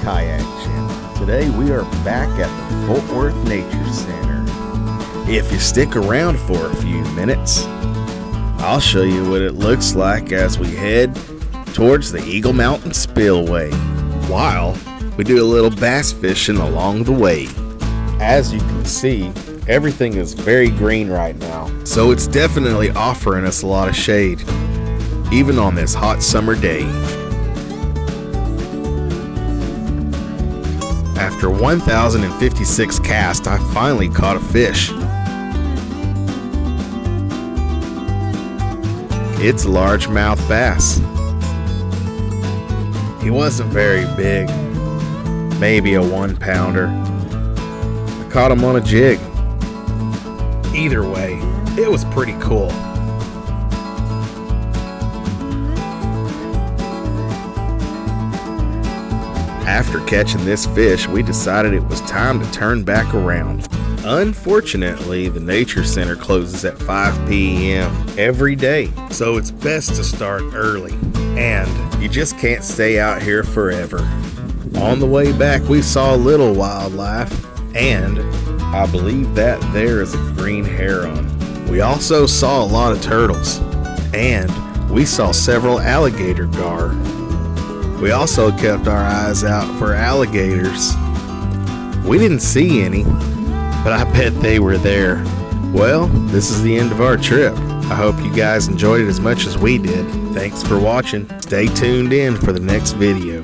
Kayak channel. Today we are back at the Fort Worth Nature Center. If you stick around for a few minutes, I'll show you what it looks like as we head towards the Eagle Mountain Spillway, while we do a little bass fishing along the way. As you can see, everything is very green right now, so it's definitely offering us a lot of shade, even on this hot summer day. After 1,056 casts, I finally caught a fish. It's a largemouth bass. He wasn't very big, maybe a 1-pounder. I caught him on a jig. Either way, it was pretty cool. After catching this fish, we decided it was time to turn back around. Unfortunately, the Nature Center closes at 5 p.m. every day, so it's best to start early, and you just can't stay out here forever. On the way back, we saw a little wildlife, and I believe that there is a green heron. We also saw a lot of turtles, and we saw several alligator gar. We also kept our eyes out for alligators. We didn't see any, but I bet they were there. Well, this is the end of our trip. I hope you guys enjoyed it as much as we did. Thanks for watching. Stay tuned in for the next video.